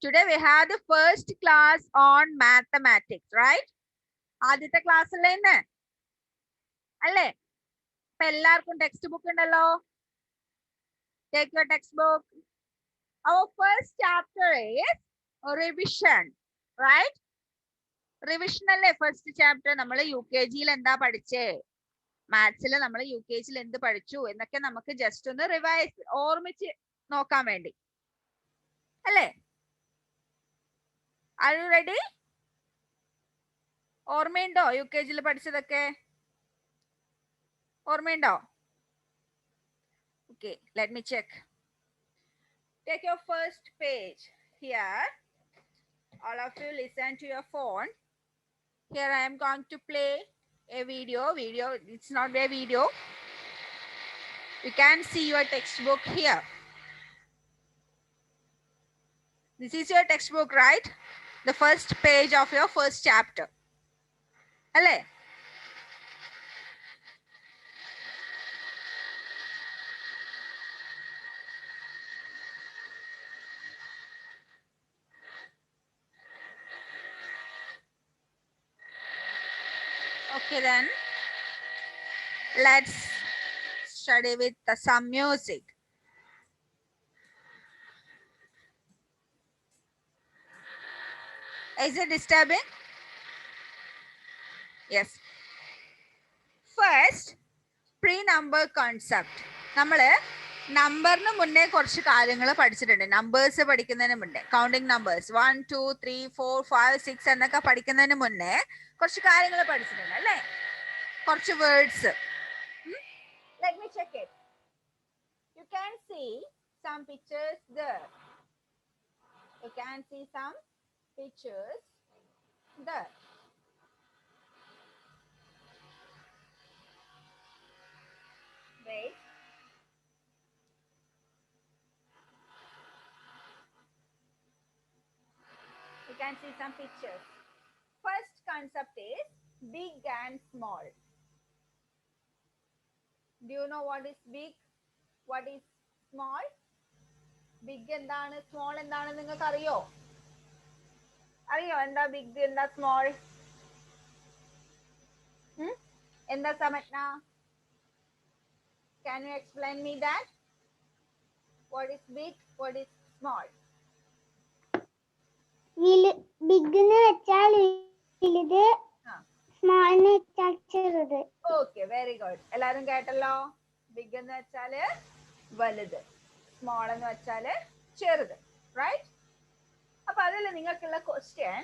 Today we have the first class on mathematics, right? ആദ്യത്തെ ക്ലാസ്സിലെ ഇന്ന് അല്ലേ? ഇപ്പൊ എല്ലാവർക്കും ടെക്സ്റ്റ് ബുക്ക് ഉണ്ടല്ലോ. Take your textbook. Our first chapter is revision, right? Revision അല്ലേ ഫസ്റ്റ് ചാപ്റ്റർ. നമ്മൾ UKG എന്താ പഠിച്ചേ, മാത്സിൽ നമ്മൾ UKG എന്ത് പഠിച്ചു എന്നൊക്കെ നമുക്ക് ജസ്റ്റ് ഒന്ന് റിവൈസ് ഓർമ്മിച്ച് നോക്കാൻ വേണ്ടി അല്ലേ? Are you ready? ഓർമ്മയുണ്ടോ UKG പഠിച്ചതൊക്കെ? ഓർമ്മയുണ്ടോ? Okay, let me check. Take your first page here. All of you listen to your phone. Here I am going to play a video. It's not a video. You can see your textbook here. This is your textbook, right? The first page of your first chapter. Alle? Okay then. Let's study with some music. Is it disturbing? Yes. First, pre-number concept. നമ്മള് നമ്പറിന് മുന്നേ കുറച്ച് കാര്യങ്ങൾ പഠിച്ചിട്ടുണ്ട്. Numbers പഠിക്കുന്നതിന് മുന്നേ, counting numbers 1 2 3 4 5 6 എന്നൊക്കെ പഠിക്കുന്നതിന് മുന്നേ കുറച്ച് കാര്യങ്ങൾ പഠിച്ചിട്ടുണ്ട് അല്ലേ? കുറച്ച് words. Let me check it. You can see some pictures there. You can see some pictures there. Wait. You can see some pictures. First concept is big and small. Do you know what is big? What is small? Big എന്താണ്, small എന്താണ് നിങ്ങൾക്ക് അറിയോ? അറിയോ എന്താ big എന്താ small? എന്താ Samajna? Can you explain me that? What is big? What is small? Big എന്ന് വെച്ചാൽ വലുത്, small എന്ന് വെച്ചാൽ ചെറുത്. Okay, very good. എല്ലാരും കേട്ടല്ലോ? Big എന്ന് വെച്ചാൽ വലുത്, small എന്ന് വെച്ചാൽ ചെറുത്, right? അപ്പോൾ അതിൽ നിങ്ങൾക്കുള്ള question,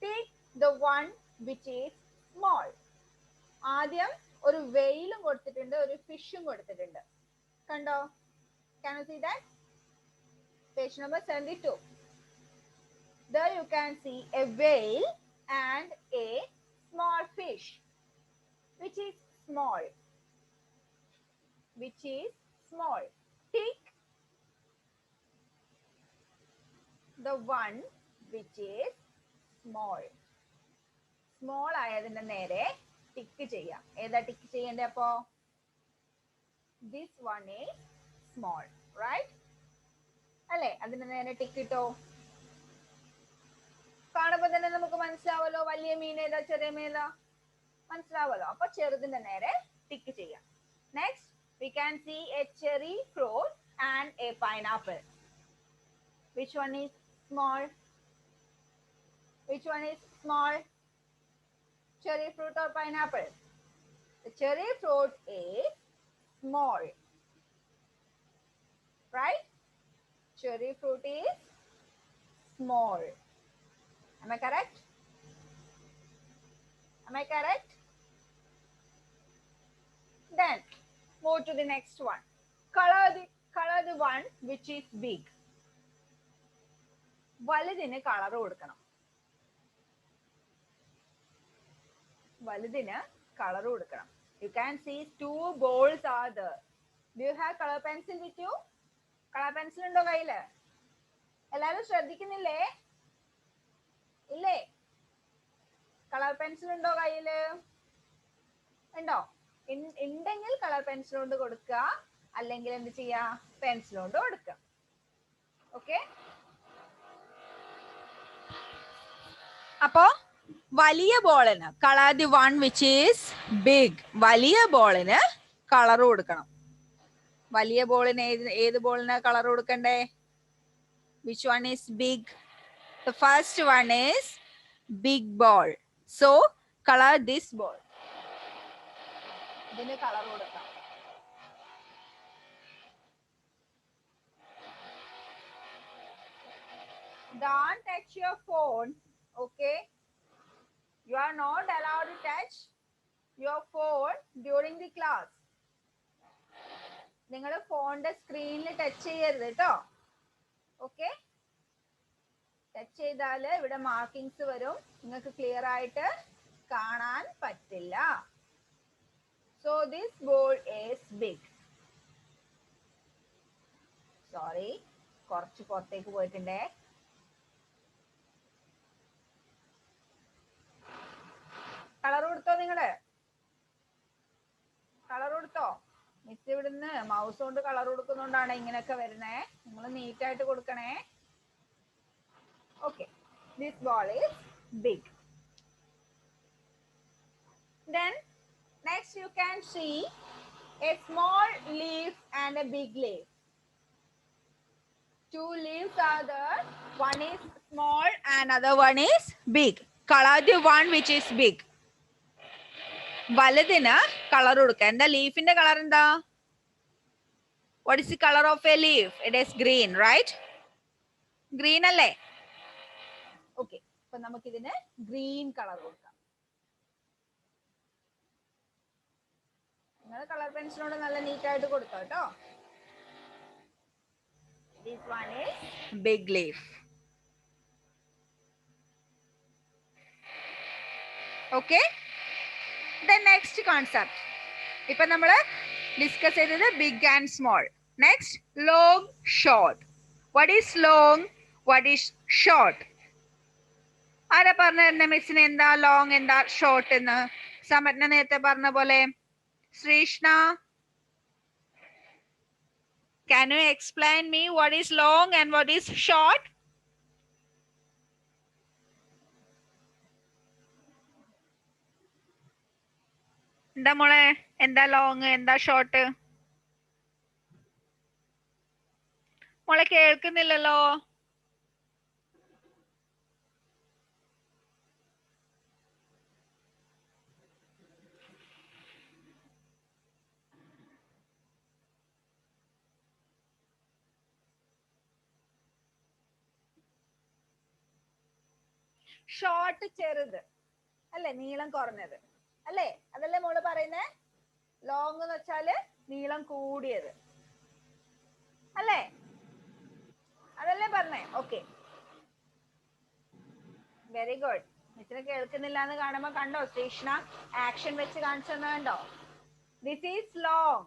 take the one which is small. ആദ്യം ഒരു വെയിലും കൊടുത്തിട്ടുണ്ട്, ഒരു ഫിഷും കൊടുത്തിട്ടുണ്ട്. കണ്ടോ? Can you see that? Page number 72. There you can see a whale and a small fish. Which is small? Which is small? Tick the one which is small. Small ആയതിന്റെ നേരെ tick ചെയ്യാം. ഏതാ ടിക്ക് ചെയ്യേണ്ടേ അപ്പോ? This one is small, right? അല്ലേ? അതിന്റെ നേരെ tick ഇട്ടോ. കാണുമ്പോൾ തന്നെ നമുക്ക് മനസ്സിലാവല്ലോ വലിയ മീൻ ഏതാ ചെറിയ മീൻ ഏതാ, മനസ്സിലാവല്ലോ. അപ്പൊ ചെറുതിന്റെ നേരെ ടിക്ക് ചെയ്യാം. Next we can see a cherry fruit and a pineapple. Which one is small? Which one is small? Cherry fruit or pineapple? The cherry fruit is small, right? Cherry fruit is small. Am I correct? Am I correct? Then move to the next one. Color the one which is big. വലുതിന് colour കൊടുക്കണം. വലുതിന് colour കൊടുക്കണം. You can see two balls are there. Do you have color pencil with you? Colour pencil ഉണ്ടോ കയ്യില്? എല്ലാരും ശ്രദ്ധിക്കുന്നില്ലേ? ഇല്ലേ? Colour pencil ഉണ്ടോ കയ്യില്? ഉണ്ടോ? ഉണ്ടെങ്കിൽ കളർ പെൻസിൽ കൊണ്ട് കൊടുക്കുക, അല്ലെങ്കിൽ എന്ത് ചെയ്യാ? പെൻസിൽ കൊണ്ട് കൊടുക്കുക. ഓക്കെ? അപ്പോ വലിയ ബോളിന് colour the one which is big. വലിയ ബോളിന് കളർ കൊടുക്കണം. വലിയ ബോളിന് ഏത് ബോളിന് കളർ കൊടുക്കണ്ടേ? Which one is big? The first one is big ball. So color this ball. ഇതിന് കളർ കൊടുക്കാം. Don't touch your phone, okay? You are not allowed to touch your phone during the class. നിങ്ങൾ ഫോണിന്റെ സ്ക്രീനിൽ touch ചെയ്യരുത് കേട്ടോ. Okay, touch ചെയ്താൽ ഇവിടെ markings വരും, നിങ്ങൾക്ക് ക്ലിയർ ആയിട്ട് കാണാൻ പറ്റില്ല. So this ball is big. Sorry, കുറച്ച് പുറത്തേക്ക് പോയിട്ടുണ്ടേ. കളർ കൊടുത്തോ? നിങ്ങള് കളർ കൊടുത്തോ? മിസ് ഇവിടുന്ന് മൗസ് കൊണ്ട് കളർ കൊടുക്കുന്നോണ്ടാണ് ഇങ്ങനെയൊക്കെ വരുന്നേ. നിങ്ങൾ നീറ്റായിട്ട് കൊടുക്കണേ. Okay, this ball is big. Then next you can see a small leaf and a big leaf. Two leaves are there. One is small and other one is big. Color the one which is big. വലുതിന് colour കൊടുക്കുക. എന്താ ലീഫിന്റെ colour? എന്താ? What is the color of a leaf? It is green, right? Green അല്ലേ? Okay, അപ്പൊ നമുക്ക് ഇതിന് green colour കൊടുക്കാം. നിങ്ങൾ കളർ പെൻസിലോട് നല്ല നീറ്റ് ആയിട്ട് കൊടുത്തോ കേട്ടോ. This one is big leaf. Okay, the next concept ഇപ്പൊ നമ്മൾ ഡിസ്കസ് ചെയ്തത് big and small. Next long short. What is long? What is short? ആരാ പറഞ്ഞു തരുന്ന മിസ്സിന് എന്താ ലോങ് എന്താ ഷോർട്ട് എന്ന്? സമജ്ഞ നേരത്തെ പറഞ്ഞ പോലെ. Sreeshna, can you explain me what is long and what is short? എന്താ മോളെ, എന്താ ലോങ് എന്താ ഷോർട്ട്? മോളെ കേൾക്കുന്നില്ലല്ലോ. ഷോർട്ട് ചെറുത് അല്ലെ, നീളം കുറഞ്ഞത് അല്ലേ? അതല്ലേ മോള് പറയുന്നേ? ലോങ് എന്ന് വെച്ചാല് നീളം കൂടിയത് അല്ലേ? അതല്ലേ പറഞ്ഞേ? Okay, very good. മിസ്സിനെ കേൾക്കുന്നില്ല എന്ന് കാണുമ്പോ കണ്ടോ ശ്രീഷ്ണ ആക്ഷൻ വെച്ച് കാണിച്ചു തന്നെ കണ്ടോ? This is long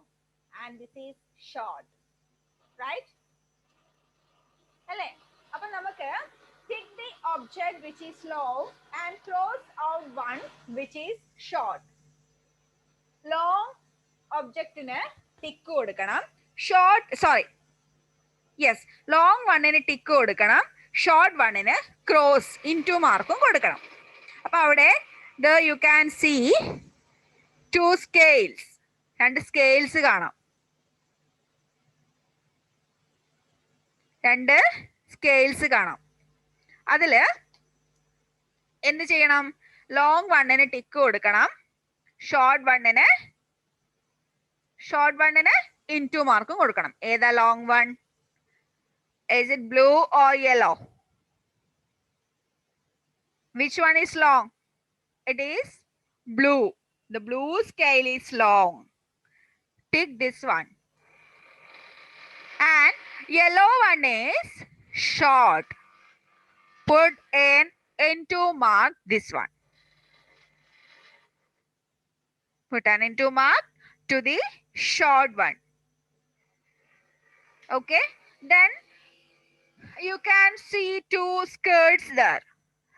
and this is short, right അല്ലേ? അപ്പൊ നമുക്ക് pick the object which is long and cross out one which is short. Long objectന് ടിക്ക് കൊടുക്കണം. ലോങ് വണ്ണിന് ടിക്ക് കൊടുക്കണം. ഷോർട്ട് വണ്ണിന് ക്രോസ് ഇൻടു മാർക്കും കൊടുക്കണം. അപ്പൊ അവിടെ you can see two scales. രണ്ട് സ്കെയിൽസ് കാണാം. രണ്ട് സ്കെയിൽസ് കാണാം. അതില് എന്ത് ചെയ്യണം? ലോങ് വണ്ണിന് ടിക്ക് കൊടുക്കണം. ഷോർട്ട് വണ്ണിന് ഇൻടു മാർക്കും കൊടുക്കണം. ഏതാ long one? Is it blue or yellow? Which one is long? It is blue. The blue scale is long. Tick this one. And yellow one is short. Put an into mark this one. Put an into mark to the short one. Okay. Then you can see two skirts there.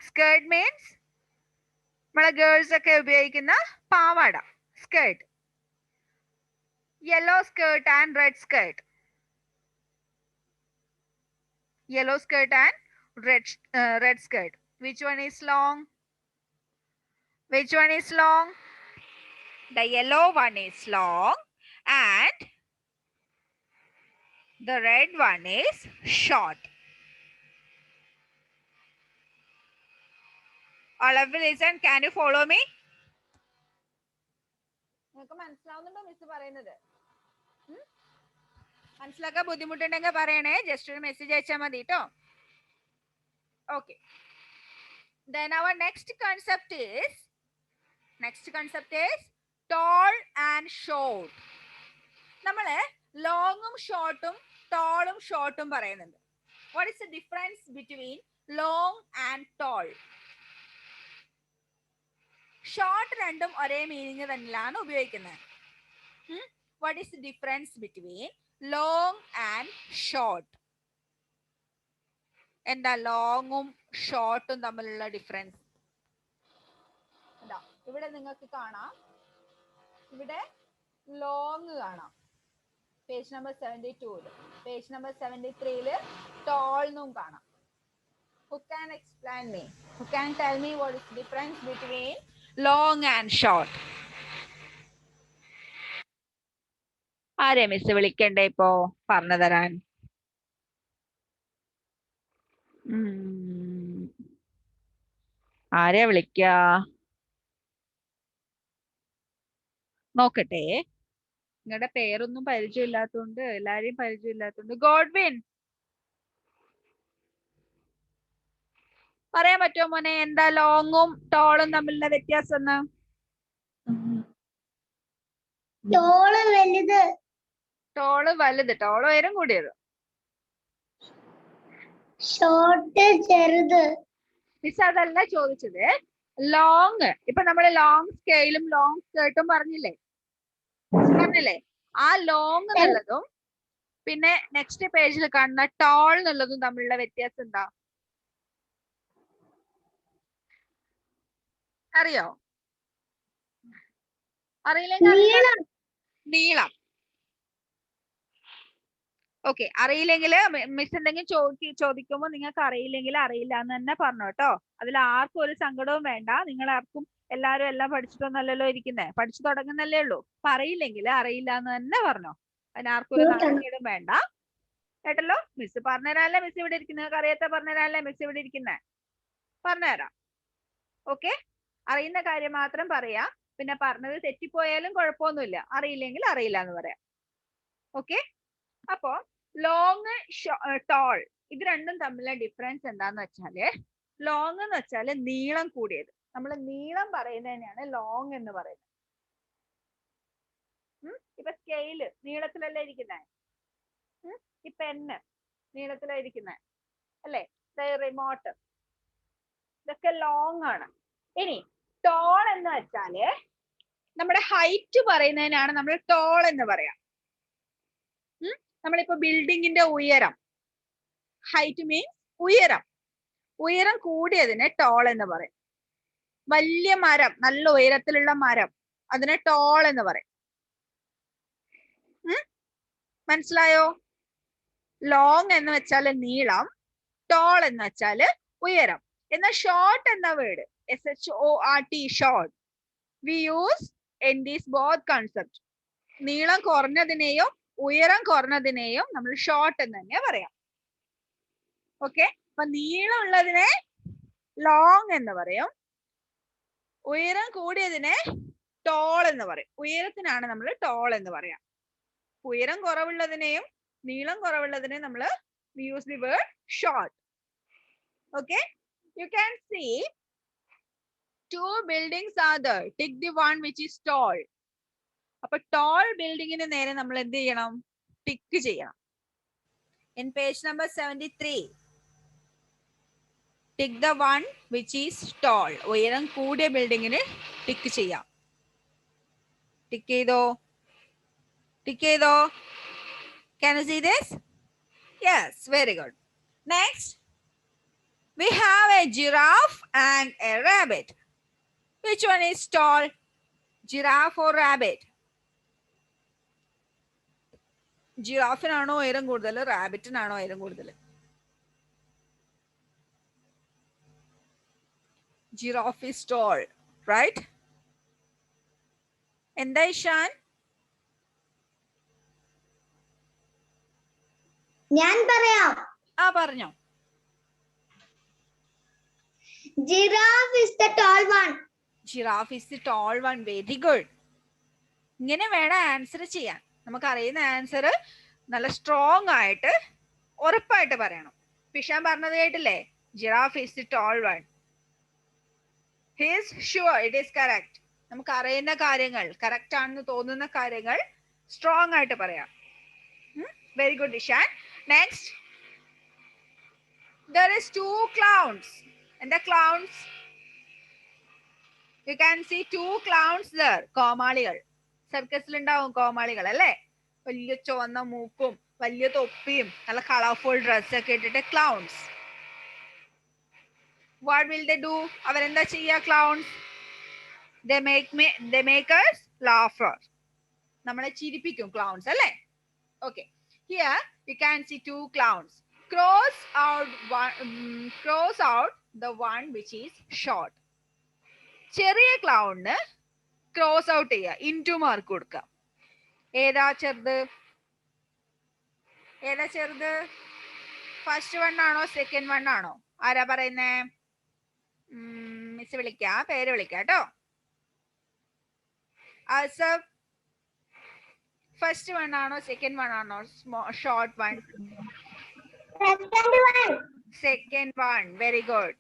Skirt means നമ്മളെ girls ഒക്കെ ഉപയോഗിക്കുന്ന പാവാട, skirt. Yellow skirt and red skirt. Yellow skirt and red skirt. Which one is long? Which one is long? The yellow one is long and the red one is short. All of you listen. Can you follow me? നിങ്ങൾക്ക് മനസ്സിലാവുന്നുണ്ടോ miss പറയുന്നത്? മനസ്സിലാക്കാൻ ബുദ്ധിമുട്ടുണ്ടെങ്കിൽ പറയണേ. Just ഒരു message അയച്ചാൽ മതി കേട്ടോ. Okay. Then our next concept is tall and short. നമ്മള് ലോങ്ങും ഷോർട്ടും ടോളും ഷോർട്ടും പറയുന്നുണ്ട്. What is the difference between long and tall? Short രണ്ടും ഒരേ മീനിങ് തന്നെയാണ് ഉപയോഗിക്കുന്നത്. What is the difference between long and short? എന്താ ലോങ്ങും ഷോർട്ടും തമ്മിലുള്ള ഡിഫറൻസ്? ഇവിടെ നിങ്ങൾക്ക് കാണാം, ഇവിടെ ലോങ് കാണാം page number 72. Page number 73 tall എന്നും കാണാം. Who can explain me? Who can tell me what is the difference between long and short? ആരെ മിസ് വിളിക്കണ്ടേ ഇപ്പോ പറഞ്ഞു തരാൻ? ആരെയാ വിളിക്ക? നോക്കട്ടെ. നിങ്ങളുടെ പേരൊന്നും പരിചയമില്ലാത്തോണ്ട്, എല്ലാരെയും പരിചയമില്ലാത്തോണ്ട്. ഗോഡ്വിൻ പറയാൻ പറ്റുമോ മോനെ, എന്താ ലോങ്ങും ടോളും തമ്മിലുള്ള വ്യത്യാസം എന്ന്? ടോള് വലുത്. ടോള് വലുത്, ടോള് ഉയരം കൂടിയത്. ഷോർട്ട് ചെറുത്. മിസ് അതല്ല ചോദിച്ചത്. ലോങ്, ഇപ്പൊ നമ്മള് ലോങ് സ്കെയിലും ലോങ് സ്കേർട്ടും പറഞ്ഞില്ലേ? ആ ലോങ് എന്നുള്ളതും പിന്നെ നെക്സ്റ്റ് പേജിൽ കാണുന്ന ടോൾ എന്നുള്ളതും തമ്മിലുള്ള വ്യത്യാസം എന്താ അറിയോ? അറിയില്ലെങ്കിൽ നീളം. ഓക്കെ, അറിയില്ലെങ്കിൽ മിസ് എന്തെങ്കിലും ചോദിക്കുമ്പോൾ നിങ്ങൾക്ക് അറിയില്ലെങ്കിൽ അറിയില്ല എന്ന് തന്നെ പറഞ്ഞു കേട്ടോ. അതിൽ ആർക്കും ഒരു സങ്കടവും വേണ്ട. നിങ്ങൾ ആർക്കും എല്ലാരും എല്ലാം പഠിച്ചിട്ടൊന്നല്ലല്ലോ ഇരിക്കുന്നേ, പഠിച്ചു തുടങ്ങുന്നല്ലേ ഉള്ളൂ. അപ്പൊ അറിയില്ലെങ്കിൽ അറിയില്ല എന്ന് തന്നെ പറഞ്ഞോ. അതിനാർക്കും ഒരു നാണക്കേടും വേണ്ട കേട്ടല്ലോ. മിസ് പറഞ്ഞുതരാല്ലേ മിസ് ഇവിടെ ഇരിക്കുന്നത്? നിങ്ങൾക്ക് അറിയാത്ത പറഞ്ഞുതരാല്ലേ മിസ് ഇവിടെ ഇരിക്കുന്നേ? പറഞ്ഞുതരാം. ഓക്കെ, അറിയുന്ന കാര്യം മാത്രം പറയാ. പിന്നെ പറഞ്ഞത് തെറ്റിപ്പോയാലും കുഴപ്പമൊന്നുമില്ല. അറിയില്ലെങ്കിൽ അറിയില്ല എന്ന് പറയാം. ഓക്കെ, അപ്പോ ലോങ് ടോൾ ഇത് രണ്ടും തമ്മിലുള്ള ഡിഫറൻസ് എന്താന്ന് വെച്ചാല്, ലോങ് എന്ന് വെച്ചാല് നീളം കൂടിയത്. നമ്മൾ നീളം പറയുന്നതിനാണ് ലോങ് എന്ന് പറയുന്നത്. ഇപ്പൊ സ്കെയില് നീളത്തിലല്ലേ ഇരിക്കുന്നേ? ഈ പെന്ന് നീളത്തിലാ ഇരിക്കുന്നേ അല്ലേ? റിമോട്ട് ഇതൊക്കെ ലോങ് ആണ്. ഇനി ടോൾ എന്ന് വെച്ചാല് നമ്മുടെ ഹൈറ്റ് പറയുന്നതിനാണ് നമ്മൾ ടോൾ എന്ന് പറയാം. നമ്മളിപ്പോ ബിൽഡിങ്ങിന്റെ ഉയരം, ഹൈറ്റ് മീൻസ് ഉയരം. ഉയരം കൂടിയതിനെ ടോൾ എന്ന് പറയും. വലിയ മരം, നല്ല ഉയരത്തിലുള്ള മരം, അതിനെ ടോൾ എന്ന് പറയും. മനസ്സിലായോ? ലോങ് എന്ന് വെച്ചാല് നീളം, ടോൾ എന്ന് വെച്ചാല് ഉയരം. എന്നാൽ ഷോർട്ട് എന്ന word SHORT short we use in these both concept. നീളം കുറഞ്ഞതിനെയും ഉയരം കുറഞ്ഞതിനെയും നമ്മൾ ഷോർട്ട് എന്ന് തന്നെ പറയാം. ഓക്കെ, അപ്പൊ നീളം ഉള്ളതിനെ ലോങ് എന്ന് പറയും, ഉയരം കൂടിയതിനെ ടോൾ എന്ന് പറയും. ഉയരത്തിനാണ് നമ്മൾ ടോൾ എന്ന് പറയാം. ഉയരം കുറവുള്ളതിനെയും നീളം കുറവുള്ളതിനെയും നമ്മൾ use the word short. Okay, you can see two buildings are there. Take the one which is tall. അപ്പൊ ടോൾ ബിൽഡിങ്ങിന് നേരെ നമ്മൾ എന്ത് ചെയ്യണം? ടിക്ക് ചെയ്യണം. In page number 73, tick the one which is tall. ഉയരം കൂടിയ ബിൽഡിങ്ങിന് ടിക്ക് ചെയ്യാം. ടിക്ക് ചെയ്തോ? ടിക്ക് ചെയ്തോ? Can you see this? Yes, very good. Next, we have a giraffe and a rabbit. Which one is tall? Giraffe or rabbit? ജിറാഫിനാണോ ഉയരം കൂടുതൽ, റാബിറ്റിനാണോ ഉയരം കൂടുതൽ? Giraffe is tall, right? എന്താ ഇഷാൻ? ഞാൻ പറയാം. പറഞ്ഞോ. Giraffe is the tall one. Giraffe is the tall one. Very good. ഇങ്ങനെ വേണം ആൻസർ ചെയ്യാൻ. നമുക്ക് അറിയുന്ന ആൻസർ നല്ല സ്ട്രോങ് ആയിട്ട് ഉറപ്പായിട്ട് പറയണം. ഇഷാൻ പറഞ്ഞത് കേട്ടില്ലേ? Giraffe is the tall one. He is sure it is correct. നമുക്ക് അറിയുന്ന കാര്യങ്ങൾ കറക്റ്റ് ആണെന്ന് തോന്നുന്ന കാര്യങ്ങൾ സ്ട്രോങ് ആയിട്ട് പറയാം. Very good Ishan. Next, there is 2 clowns. എന്താ clowns? You can see 2 clowns there. കോമാളികൾ. സർക്കസിൽ ഉണ്ടാവും കോമാളികൾ അല്ലേ? വലിയ ചുവന്ന മൂക്കും വലിയ തൊപ്പിയും നല്ല കളർഫുൾ ഡ്രസ് ഒക്കെ ഇട്ടിട്ട് clowns. What will they do? അവരെന്താ ചെയ്യാ clowns? They make us laugher. നമ്മളെ ചിരിപ്പിക്കും clowns അല്ലേ? Okay. Here you can see 2 clowns. Cross out the one which is short. ചെറിയ ക്ലൗണിന് ക്രോസ് ഔട്ട് ചെയ്യുക, ഇൻറ്റു മാർക്ക് കൊടുക്കുക. ഏതാ ചെറുത്? ഫസ്റ്റ് വൺ ആണോ സെക്കൻഡ് വൺ ആണോ? ആരാ പറയുന്നേ? മിസ് വിളിക്കാം, പേര് വിളിക്കാം കേട്ടോ. ആസഫ്, ഫസ്റ്റ് വൺ ആണോ സെക്കൻഡ് വൺ ആണോ short one? Second one. Very good.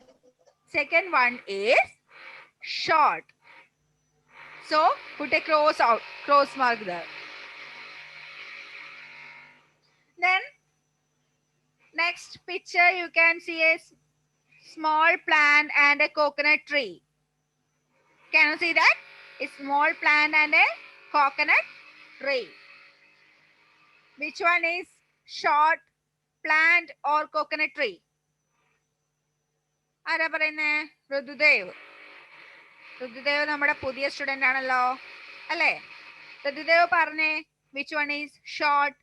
Second one is short. So put a cross mark there. Then next picture you can see a small plant and a coconut tree. Can you see that? A small plant and a coconut tree. Which one is short, plant or coconut tree? ആരാ പറയുന്നേ? ഋതുദേവ്. ഋതുദേവ് നമ്മുടെ പുതിയ student ആണല്ലോ അല്ലേ? ഋതുദേവ് പറഞ്ഞേ, which one is short,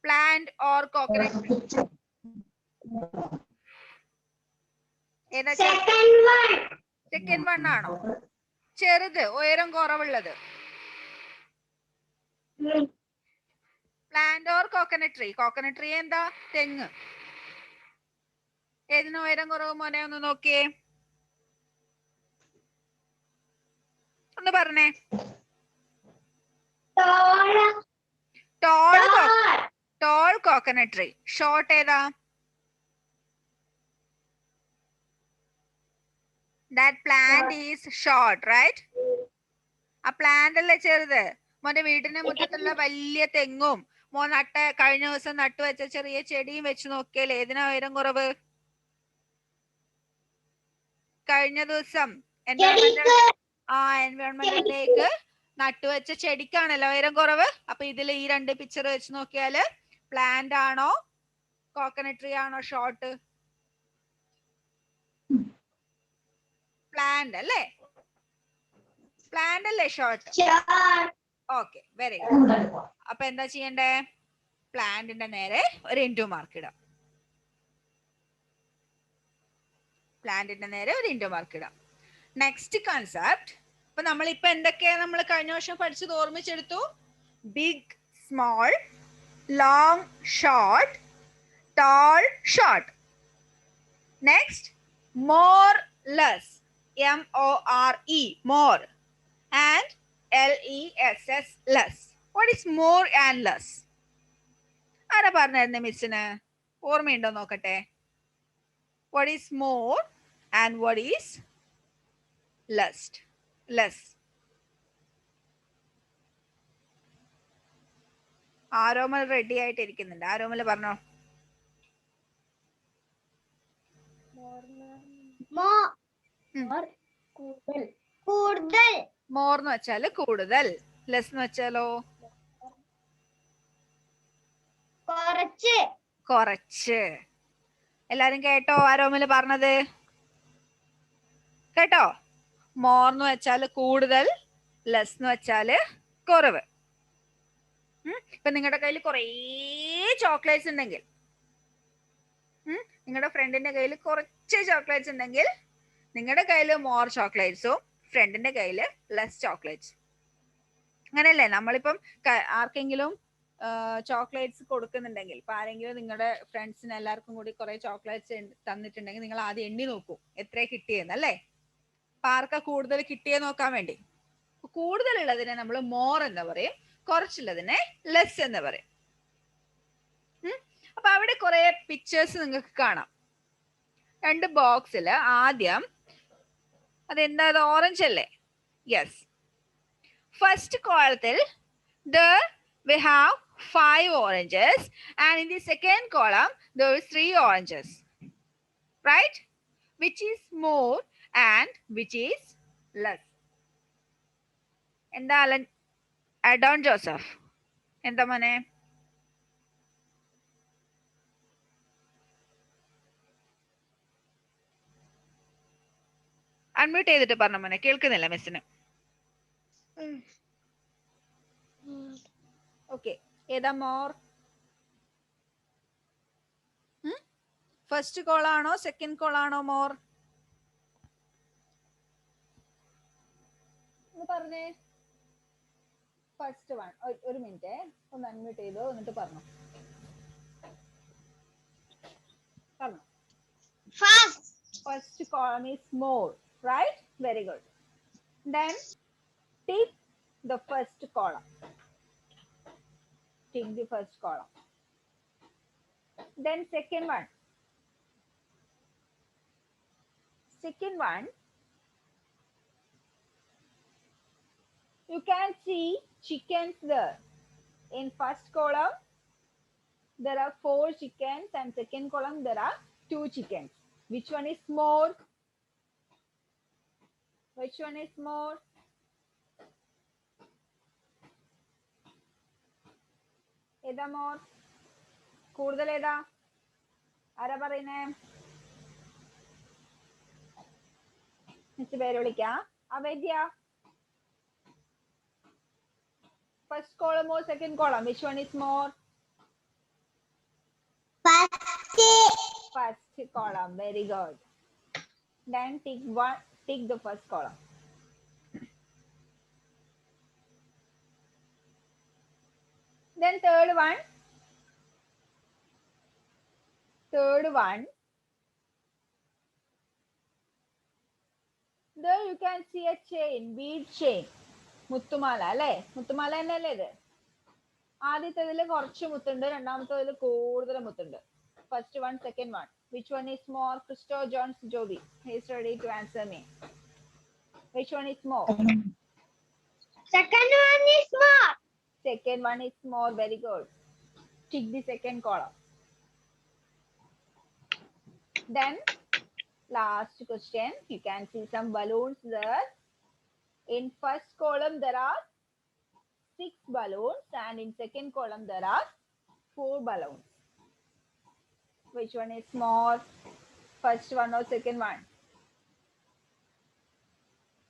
plant or coconut tree? ഏതാ? Second one ആണോ? ചെറുത്, ഉയരം കുറവുള്ളത്. Plant or coconut tree? Coconut tree എന്താ? തെങ്ങ്. ഏതിന് ഉയരം കുറവ് മോനെ? ഒന്ന് നോക്കിയേ, ഒന്ന് പറഞ്ഞേ. Tall coconut tree. ഷോർട്ട് ഏതാ? That plant is short, right? ആ പ്ലാന്റ് അല്ലേ ചെറുത്? മോന്റെ വീടിന്റെ മുറ്റത്തുള്ള വലിയ തെങ്ങും മോൻ കഴിഞ്ഞ ദിവസം നട്ടുവെച്ച ചെറിയ ചെടിയും വെച്ച് നോക്കിയാൽ ഏതിനാ ഉയരം കുറവ്? കഴിഞ്ഞ ദിവസം എൻവയോൺമെന്റൽ ഡേക്ക് നട്ടുവെച്ച ചെടിക്കാണല്ലോ ഉയരം കുറവ്. അപ്പൊ ഇതിൽ ഈ 2 പിക്ചർ വെച്ച് നോക്കിയാല് പ്ലാന്റ് ആണോ കോക്കനട്ട് ട്രീ ആണോ ഷോർട്ട്? പ്ലാന്റ് അല്ലേ? പ്ലാന്റ് അല്ലേ ഷോർട്ട്? Okay, very good. അപ്പൊ എന്താ ചെയ്യണ്ടേ? പ്ലാന്റിന്റെ നേരെ ഒരു ഇൻറ്റു മാർക്ക് ഇടാം. പ്ലാന്റിന്റെ നേരെ ഒരു ഇൻറ്റു മാർക്ക് ഇടാം. Next concept. അപ്പൊ നമ്മളിപ്പോ എന്തൊക്കെയാ നമ്മൾ കഴിഞ്ഞ വർഷം പഠിച്ചത് ഓർമ്മിച്ചെടുത്തു? Big, small, long, short, tall, short. Next, more, less. MORE, more, and LESS, less. What is more and less? ആരാ പറഞ്ഞായിരുന്നു മിസ്സിന്? ഓർമ്മയുണ്ടോ നോക്കട്ടെ. What is more and what is less? Aromal ready ആയിട്ട് ഇരിക്കുന്നുണ്ട്. ആരോമൽ പറഞ്ഞോ. മോർ എന്ന് വെച്ചാല് കൂടുതൽ, ലെസ് എന്ന് വെച്ചാലോ കുറച്ച്. എല്ലാരും കേട്ടോ ആരോമല് പറഞ്ഞത്? കേട്ടോ? മോർ എന്ന് വെച്ചാല് കൂടുതൽ, ലെസ് എന്ന് വെച്ചാല് കുറവ്. ഇപ്പൊ നിങ്ങളുടെ കയ്യിൽ കുറേ ചോക്ലേറ്റ്സ് ഉണ്ടെങ്കിൽ, നിങ്ങളുടെ ഫ്രണ്ടിന്റെ കയ്യിൽ കുറച്ച് ചോക്ലേറ്റ്സ് ഉണ്ടെങ്കിൽ നിങ്ങളുടെ കയ്യിൽ മോർ ചോക്ലേറ്റ്സും ഫ്രണ്ടിന്റെ കയ്യിൽ ലെസ് ചോക്ലേറ്റ്സ്. അങ്ങനെയല്ലേ? നമ്മളിപ്പം ആർക്കെങ്കിലും ചോക്ലേറ്റ്സ് കൊടുക്കുന്നുണ്ടെങ്കിൽ, ഇപ്പൊ ആരെങ്കിലും നിങ്ങളുടെ ഫ്രണ്ട്സിന് എല്ലാവർക്കും കൂടി കുറെ ചോക്ലേറ്റ്സ് തന്നിട്ടുണ്ടെങ്കിൽ നിങ്ങൾ ആദ്യം എണ്ണി നോക്കൂ എത്ര കിട്ടിയെന്ന്, അല്ലേ? അപ്പൊ ആർക്കാ കൂടുതൽ കിട്ടിയെന്ന് നോക്കാൻ വേണ്ടി. കൂടുതലുള്ളതിനെ നമ്മൾ മോർ എന്ന് പറയും, കുറച്ചുള്ളതിനെ ലെസ് എന്ന് പറയും. അപ്പൊ അവിടെ കുറെ പിക്ചേഴ്സ് നിങ്ങൾക്ക് കാണാം. 2 ബോക്സിൽ ആദ്യം അതെന്താ, അത് ഓറഞ്ച് അല്ലേ? യെസ്. ഫസ്റ്റ് കോളത്തിൽ we have 5 oranges, and in the second column there is 3 oranges, right? Which is more and which is less? എന്താ അഡോൺ ജോസഫ്, എന്താ മോനെ? അൺമ്യൂട്ട് ചെയ്തിട്ട് പറഞ്ഞ മോനെ, കേൾക്കുന്നില്ല മിസ്സിന്. ഓക്കെ, ഏതാ മോർ? ഫസ്റ്റ് കോളാണോ സെക്കൻഡ് കോളാണോ മോർ? പറഞ്ഞേ. First one. ഒരു മിനിറ്റ്, ഒന്ന് അൺമ്യൂട്ട് ചെയ്തോ, എന്നിട്ട് പറഞ്ഞു. First column is more, right? Very good. Then tick the first column. Tick the first column. Then second one. Second one, you can see chickens there. In first column, there are 4 chickens, and second column there are 2 chickens. Which one is more? Which one is more? ഏതാ more? കൂടുതൽ ഏതാ? ആരാ പറയുന്നേ? Miss പേര് വിളിക്കാം. Avedya. First column or second column? Which one is more? First column. Very good. Then tick the first column. Then third one. There you can see a chain, bead chain. മുത്തുമാല അല്ലേ? മുത്തുമാല തന്നെയല്ലേ ഇത്? ആദ്യത്തേതിൽ കുറച്ച് മുത്തുണ്ട്, രണ്ടാമത്തേതിൽ കൂടുതൽ മുത്തുണ്ട്. First one, second one. Which one is more? Christo Jones Joby. He is ready to answer me. Which one is more? Second one is more. Second one is more. Very good. Tick the second column. Then last question. You can see some balloons there. In first column there are 6 balloons, and in second column there are 4 balloons. Which one is more? First one or second one?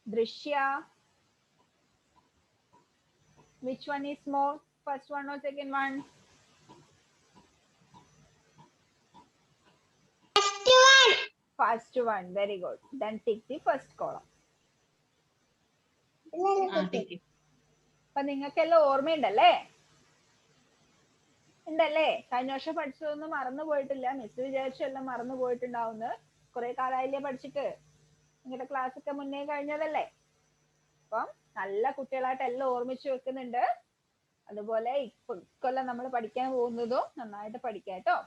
Drishya. Which one is more? First one or second one? First one. First one. Very good. Then tick the first column. അപ്പൊ നിങ്ങൾക്കെല്ലാം ഓർമ്മയുണ്ടല്ലേ? ഉണ്ടല്ലേ? കഴിഞ്ഞ വർഷം പഠിച്ചതൊന്നും മറന്നു പോയിട്ടില്ല. Miss വിചാരിച്ചെല്ലാം മറന്നു പോയിട്ടുണ്ടാവുന്നത്. കുറെ കാലമായില്ലേ പഠിച്ചിട്ട്? നിങ്ങളുടെ ക്ലാസ് ഒക്കെ മുന്നേ കഴിഞ്ഞതല്ലേ? അപ്പം നല്ല കുട്ടികളായിട്ട് എല്ലാം ഓർമ്മിച്ചു വെക്കുന്നുണ്ട്. അതുപോലെ ഇക്കൊല്ലം നമ്മൾ പഠിക്കാൻ പോകുന്നതും നന്നായിട്ട് പഠിക്കാം കേട്ടോ.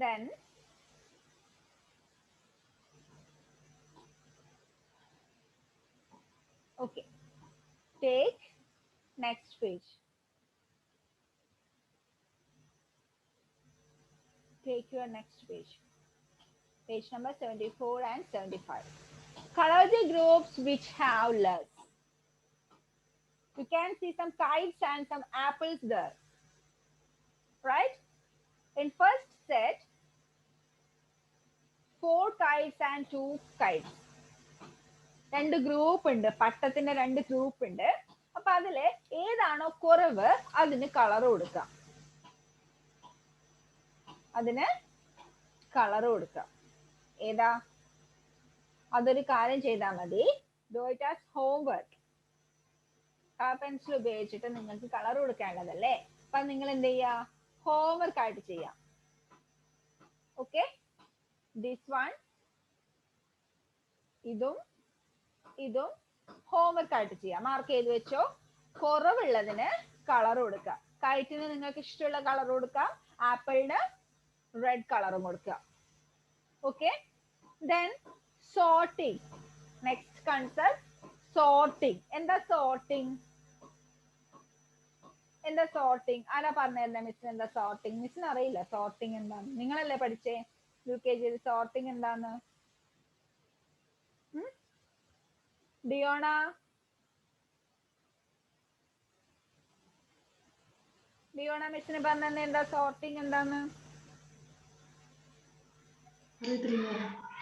Then okay, take next page. Take your next page. Page number 74 and 75. Color the groups which have less. You can see some kites and some apples there. Right? In first set, 4 kites and 2 kites. 2 group ഉണ്ട്, പട്ടത്തിന്റെ 2 group ഉണ്ട്. അപ്പൊ അതില് ഏതാണോ കുറവ് അതിന് colour കൊടുക്കാം. ഏതാ? അതൊരു കാര്യം ചെയ്താൽ മതി. Do it as homework. Colour pencil ഉപയോഗിച്ചിട്ട് നിങ്ങൾക്ക് കളർ കൊടുക്കേണ്ടതല്ലേ. അപ്പൊ നിങ്ങൾ എന്ത് ചെയ്യാ? ഹോംവർക്ക് ആയിട്ട് ചെയ്യാം. ഓക്കെ, ദിസ് വൺ, ഇതും ഇതും ഹോംവർക്ക് ആയിട്ട് ചെയ്യാം. മാർക്ക് ചെയ്ത് വെച്ചോ. കുറവുള്ളതിന് കളർ കൊടുക്കുക. കൈറ്റിന് നിങ്ങൾക്ക് ഇഷ്ടമുള്ള കളർ കൊടുക്കാം. ആപ്പിളിന് റെഡ് കളറും കൊടുക്കുക. Okay, then sorting. Next concept sorting. എന്താ സോർട്ടിങ്? എന്താ സോർട്ടിങ്? ആരാ പറഞ്ഞുതരുന്ന മിസ്സിന് എന്താ സോർട്ടിങ്? മിസ്സിന് അറിയില്ല സോർട്ടിങ് എന്താണ്. നിങ്ങളല്ലേ പഠിച്ചേ UKG സോർട്ടിങ് എന്താന്ന്? ഡിയോണ, ഡിയോണ മിസ്സിന് പറഞ്ഞ എന്താ സോർട്ടിങ് എന്താന്ന്?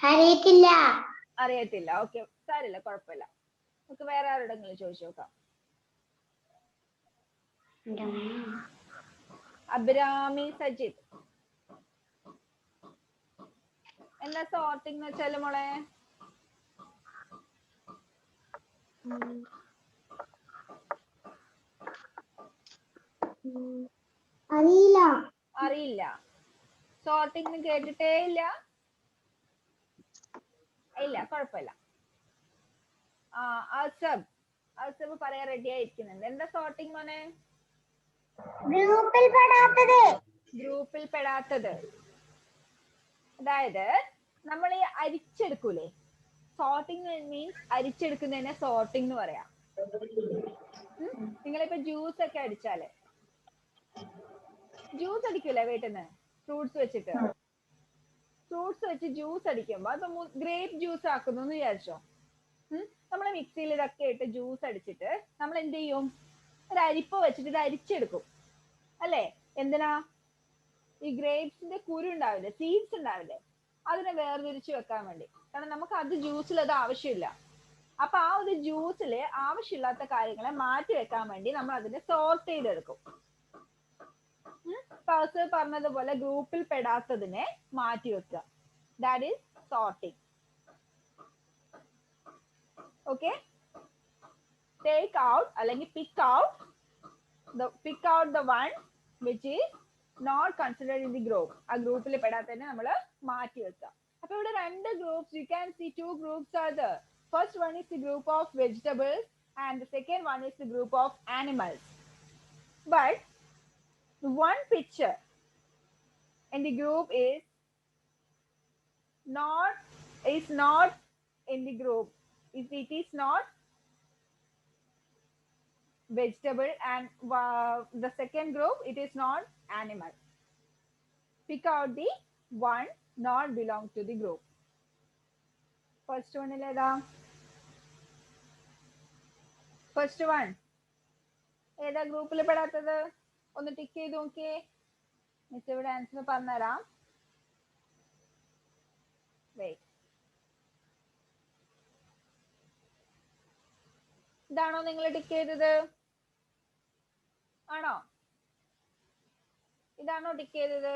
അറിയത്തില്ല. അറിയത്തില്ല. ഓക്കെ, സാരില്ല, കുഴപ്പമില്ല. നമുക്ക് വേറെ ആരോടെങ്കിലും ചോദിച്ചു നോക്കാം. അബ്രാമി സജിത്, എന്താ സോർട്ടിങ് എന്ന് വെച്ചാല് മോളെ? അറിയില്ല. അറിയില്ല. സോർട്ടിങ് കേട്ടിട്ടേ ഇല്ല? ഇല്ല, കുഴപ്പമില്ല. അസബ് പറയാൻ റെഡി ആയിരിക്കുന്നുണ്ട്. എന്താ സോർട്ടിങ് മോനെ? ഗ്രൂപ്പിൽ പെടാത്തത്. ഗ്രൂപ്പിൽ പെടാത്തത്. അതായത് നമ്മൾ ഈ അരിച്ചെടുക്കൂലേ, സോർട്ടിങ് മീൻസ് അരിച്ചെടുക്കുന്നതിനെ സോർട്ടിങ് എന്ന് പറയാം. നിങ്ങളിപ്പോ ജ്യൂസ് ഒക്കെ അടിച്ചാല്, ജ്യൂസ് അടിക്കൂലേ വീട്ടിൽ നിന്ന് ഫ്രൂട്ട്സ് വെച്ചിട്ട്, ഫ്രൂട്ട്സ് വെച്ച് ജ്യൂസ് അടിക്കുമ്പോ അത് ഗ്രേപ്പ് ജ്യൂസ് ആക്കുന്നു എന്ന് വിചാരിച്ചോ. നമ്മൾ മിക്സിയിൽ ഇതൊക്കെ ഇട്ട് ജ്യൂസ് അടിച്ചിട്ട് നമ്മൾ എന്ത് ചെയ്യും? ഒരു അരിപ്പ വെച്ചിട്ട് ഇത് അരിച്ചെടുക്കും അല്ലേ? എന്തിനാ? ഈ ഗ്രേപ്സിന്റെ കുരു ഉണ്ടാവില്ലേ, സീഡ്സ് ഉണ്ടാവില്ലേ, അതിനെ വേർതിരിച്ച് വെക്കാൻ വേണ്ടി. കാരണം നമുക്ക് അത് ജ്യൂസിൽ അത് ആവശ്യമില്ല. അപ്പൊ ആ ഒരു ജ്യൂസില് ആവശ്യമില്ലാത്ത കാര്യങ്ങളെ മാറ്റി വെക്കാൻ വേണ്ടി നമ്മൾ അതിനെ സോർട്ട് ചെയ്തെടുക്കും. പേഴ്സൺ പറഞ്ഞതുപോലെ ഗ്രൂപ്പിൽ പെടാത്തതിനെ മാറ്റി വെക്കുക. That is sorting. Okay, take out അല്ലെങ്കിൽ pick out the one which is not considered in the group. ആ ഗ്രൂപ്പിൽ പെടാത്തതിനെ നമ്മൾ മാറ്റി വെക്കുക. അപ്പൊ ഇവിടെ രണ്ട് groups, you can see two groups are there. First one is the group of vegetables and the second one is the group of animals. But one picture in the group is not in the group. If it is not vegetable and the second group it is not animal. Pick out the one not belong to the group. First one ileda, first one ഏതാ ഗ്രൂപ്പിൽ പെടാത്തത്? ഒന്ന് tick ചെയ്ത് നോക്കിയേ. Miss ഇവിടെ answer പറഞ്ഞുതരാം. ഇതാണോ നിങ്ങൾ tick ചെയ്തത്? ആണോ? ഇതാണോ ടിക്ക് ചെയ്തത്?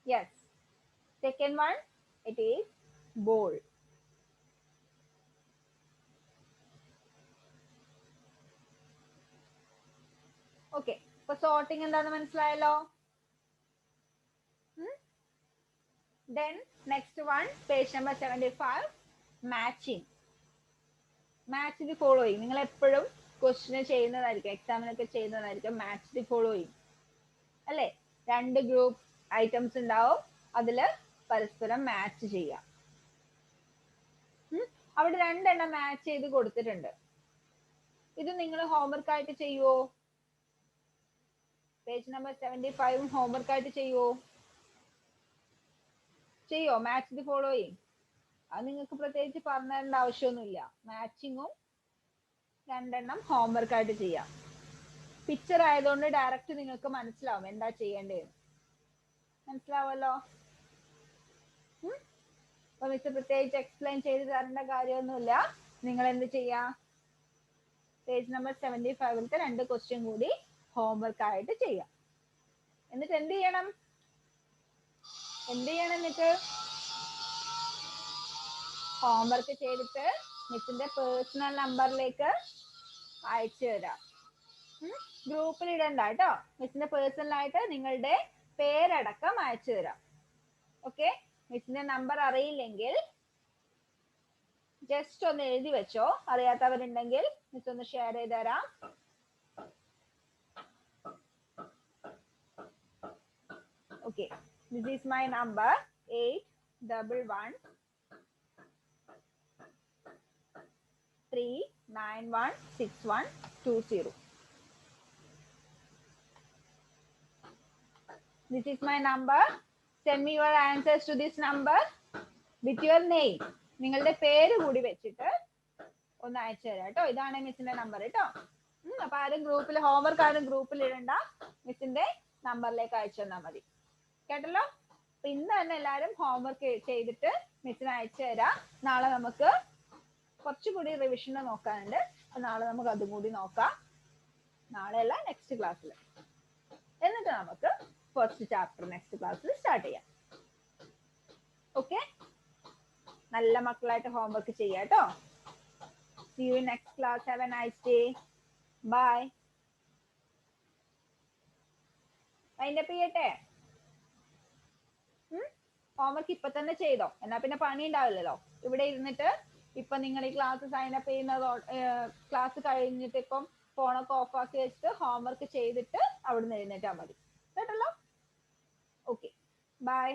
Yes. Second one, it is bowl. Okay. So sorting എന്താണെന്ന് മനസ്സിലായല്ലോ? Then next one, page number 75, matching. Match the following. നിങ്ങൾ എപ്പോഴും ക്വസ്റ്റ്യൻ ചെയ്യുന്നതായിരിക്കും, എക്സാമിനൊക്കെ ചെയ്യുന്നതായിരിക്കും മാച്ച് ദി ഫോളോയിങ് അല്ലേ? രണ്ട് ഗ്രൂപ്പ് ഐറ്റംസ് ഉണ്ടാവും, അതില് പരസ്പരം മാച്ച് ചെയ്യാം. അവിടെ രണ്ടെണ്ണം മാച്ച് ചെയ്ത് കൊടുത്തിട്ടുണ്ട്. ഇത് നിങ്ങൾ ഹോംവർക്ക് ആയിട്ട് ചെയ്യുവോ? പേജ് നമ്പർ 75 ഹോംവർക്ക് ആയിട്ട് ചെയ്യുവോ? Match the following. അത് നിങ്ങൾക്ക് പ്രത്യേകിച്ച് പറഞ്ഞു തരേണ്ട ആവശ്യമൊന്നുമില്ല. മാച്ചിങ്ങും രണ്ടെണ്ണം ഹോംവർക്ക് ആയിട്ട് ചെയ്യാം. പിക്ചർ ആയതുകൊണ്ട് ഡയറക്റ്റ് നിങ്ങൾക്ക് മനസ്സിലാവും എന്താ ചെയ്യേണ്ടത്. മനസ്സിലാവല്ലോ? അപ്പൊ മിസ് പ്രത്യേകിച്ച് എക്സ്പ്ലെയിൻ ചെയ്ത് തരേണ്ട കാര്യമൊന്നുമില്ല. നിങ്ങൾ എന്ത് ചെയ്യാ? പേജ് നമ്പർ 75-ത്തെ 2 ക്വസ്റ്റ്യൻ കൂടി ഹോംവർക്ക് ആയിട്ട് ചെയ്യാം. എന്നിട്ട് എന്ത് ചെയ്യണം എന്നിട്ട് ഹോംവർക്ക് ചെയ്തിട്ട് മിസ്സിന്റെ പേഴ്സണൽ നമ്പറിലേക്ക് അയച്ചു തരാം. ഗ്രൂപ്പിൽ ഇടണ്ട കേട്ടോ, മിസ്സിന്റെ പേഴ്സണൽ ആയിട്ട് നിങ്ങളുടെ പേരടക്കം അയച്ചു തരാം. ഓക്കെ, മിസ്സിന്റെ നമ്പർ അറിയില്ലെങ്കിൽ ജസ്റ്റ് ഒന്ന് എഴുതി വെച്ചോ, അറിയാത്തവരുണ്ടെങ്കിൽ മിസ് ഒന്ന് ഷെയർ ചെയ്ത് തരാം. Okay, this is my number 8111391620. This is my number. Send me your answers to this number with your name. നിങ്ങളുടെ പേര് കൂടി വെച്ചിട്ട് ഒന്ന് അയച്ചു തരാം കേട്ടോ. ഇതാണ് മിസ്സിന്റെ നമ്പർ കേട്ടോ. അപ്പൊ ആരും ഗ്രൂപ്പിൽ ഹോംവർക്ക് ആരും ഗ്രൂപ്പിൽ ഇടണ്ട, മിസ്സിന്റെ നമ്പറിലേക്ക് അയച്ചു തന്നാൽ മതി. കേട്ടല്ലോ? അപ്പൊ ഇന്ന് തന്നെ എല്ലാരും ഹോംവർക്ക് ചെയ്തിട്ട് മിസ്സിന് അയച്ചു തരാം. നാളെ നമുക്ക് കുറച്ചുകൂടി റിവിഷൻ നോക്കാനുണ്ട്. അപ്പൊ നാളെ നമുക്ക് അതും കൂടി നോക്കാം. നാളെ അല്ല, നെക്സ്റ്റ് ക്ലാസ്സിൽ. എന്നിട്ട് നമുക്ക് ഫസ്റ്റ് ചാപ്റ്റർ നെക്സ്റ്റ് ക്ലാസ്സിൽ സ്റ്റാർട്ട് ചെയ്യാം. ഓക്കെ, നല്ല മക്കളായിട്ട് ഹോംവർക്ക് ചെയ്യാം കേട്ടോ. See you in next class. Have a nice day. Bye. Wind up ചെയ്യട്ടെ. ഹോംവർക്ക് ഇപ്പൊ തന്നെ ചെയ്തോ, എന്നാ പിന്നെ പണി ഉണ്ടാവില്ലല്ലോ. ഇവിടെ ഇരുന്നിട്ട് ഇപ്പൊ നിങ്ങൾ ഈ ക്ലാസ് സൈൻ അപ്പ് ചെയ്യുന്നതോ ക്ലാസ് കഴിഞ്ഞിട്ട് ഇപ്പം ഫോണൊക്കെ ഓഫ് ആക്കി വെച്ചിട്ട് ഹോംവർക്ക് ചെയ്തിട്ട് അവിടുന്ന് എഴുന്നേറ്റാൽ മതി കേട്ടല്ലോ. Okay, by.